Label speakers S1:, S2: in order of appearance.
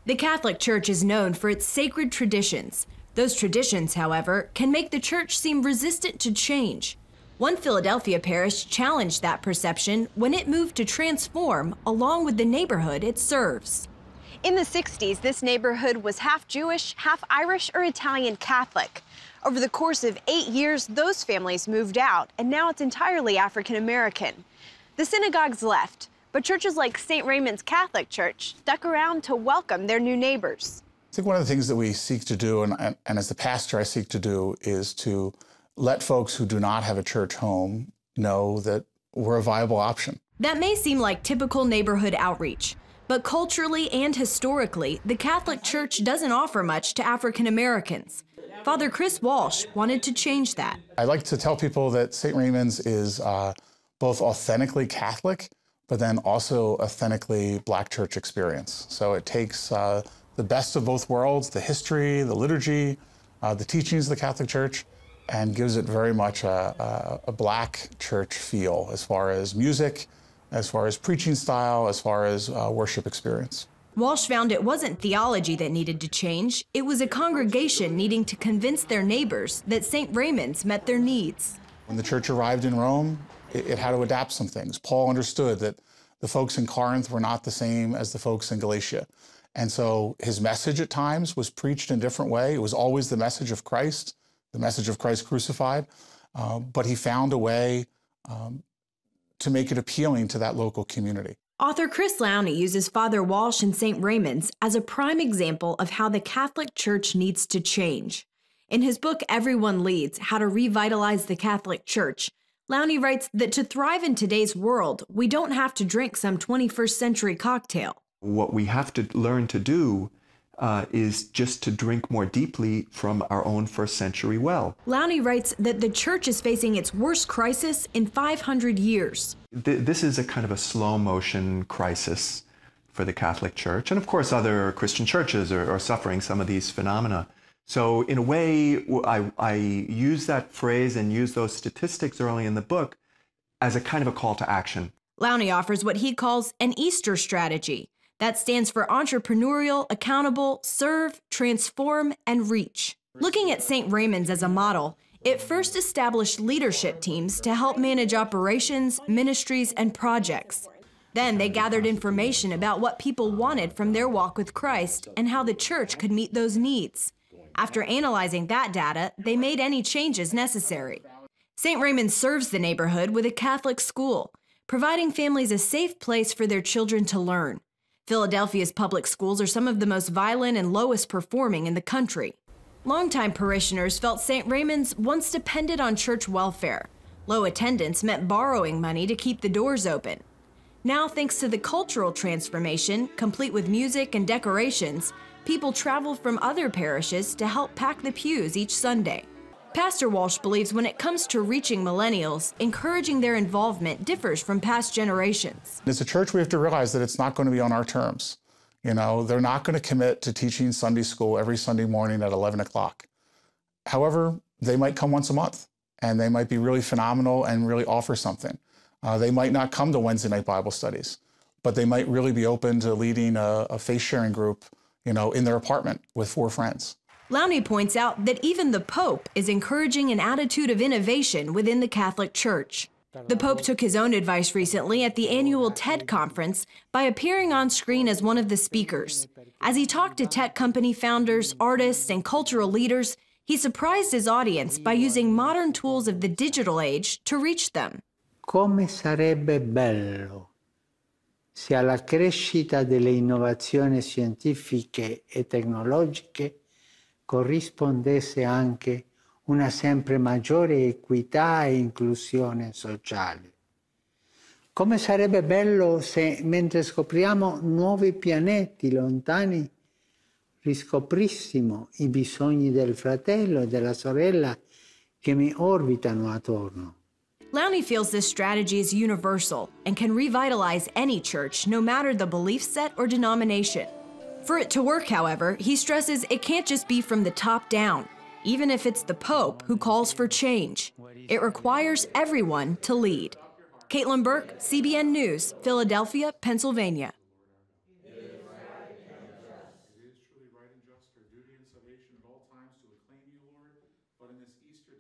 S1: The Catholic Church is known for its sacred traditions. Those traditions, however, can make the church seem resistant to change. One Philadelphia parish challenged that perception when it moved to transform along with the neighborhood it serves.
S2: In the 60s, this neighborhood was half Jewish, half Irish or Italian Catholic. Over the course of 8 years, those families moved out, and now it's entirely African American. The synagogues left, but churches like St. Raymond's Catholic Church stuck around to welcome their new neighbors.
S3: I think one of the things that we seek to do, and as the pastor I seek to do, is to let folks who do not have a church home know that we're a viable option.
S1: That may seem like typical neighborhood outreach, but culturally and historically, the Catholic Church doesn't offer much to African Americans. Father Chris Walsh wanted to change that.
S3: I like to tell people that St. Raymond's is both authentically Catholic, but then also authentically Black church experience. So it takes the best of both worlds, the history, the liturgy, the teachings of the Catholic Church, and gives it very much a Black church feel as far as music, as far as preaching style, as far as worship experience.
S1: Walsh found it wasn't theology that needed to change, it was a congregation needing to convince their neighbors that St. Raymond's met their needs.
S3: When the church arrived in Rome, it had to adapt some things. Paul understood that the folks in Corinth were not the same as the folks in Galatia. And so his message at times was preached in a different way. It was always the message of Christ crucified, but he found a way to make it appealing to that local community.
S1: Author Chris Lowney uses Father Walsh and St. Raymond's as a prime example of how the Catholic Church needs to change. In his book, Everyone Leads: How to Revitalize the Catholic Church, Lowney writes that to thrive in today's world, we don't have to drink some 21st century cocktail.
S4: What we have to learn to do is just to drink more deeply from our own first century well.
S1: Lowney writes that the church is facing its worst crisis in 500 years.
S4: This is a kind of a slow motion crisis for the Catholic Church. And of course, other Christian churches are suffering some of these phenomena. So in a way, I use that phrase and use those statistics early in the book as a kind of a call to action.
S1: Lowney offers what he calls an Easter strategy. That stands for entrepreneurial, accountable, serve, transform, and reach. Looking at St. Raymond's as a model, it first established leadership teams to help manage operations, ministries, and projects. Then they gathered information about what people wanted from their walk with Christ and how the church could meet those needs. After analyzing that data, they made any changes necessary. St. Raymond serves the neighborhood with a Catholic school, providing families a safe place for their children to learn. Philadelphia's public schools are some of the most violent and lowest performing in the country. Longtime parishioners felt St. Raymond's once depended on church welfare. Low attendance meant borrowing money to keep the doors open. Now, thanks to the cultural transformation, complete with music and decorations, people travel from other parishes to help pack the pews each Sunday. Pastor Walsh believes when it comes to reaching millennials, encouraging their involvement differs from past generations.
S3: As a church, we have to realize that it's not going to be on our terms. You know, they're not going to commit to teaching Sunday school every Sunday morning at 11 o'clock. However, they might come once a month, and they might be really phenomenal and really offer something. They might not come to Wednesday night Bible studies, but they might really be open to leading a faith-sharing group, you know, in their apartment with 4 friends.
S1: Lowney points out that even the Pope is encouraging an attitude of innovation within the Catholic Church. The Pope took his own advice recently at the annual TED conference by appearing on screen as one of the speakers. As he talked to tech company founders, artists, and cultural leaders, he surprised his audience by using modern tools of the digital age to reach them.
S5: Come sarebbe bello se alla crescita delle innovazioni scientifiche e tecnologiche corrispondesse anche una sempre maggiore equità e inclusione sociale. Come sarebbe bello se, mentre scopriamo nuovi pianeti lontani, riscoprissimo i bisogni del fratello e della sorella che mi orbitano attorno.
S1: Lowney feels this strategy is universal and can revitalize any church, no matter the belief set or denomination. For it to work, however, he stresses it can't just be from the top down, even if it's the Pope who calls for change. It requires everyone to lead. Caitlin Burke, CBN News, Philadelphia, Pennsylvania.
S3: But in this Easter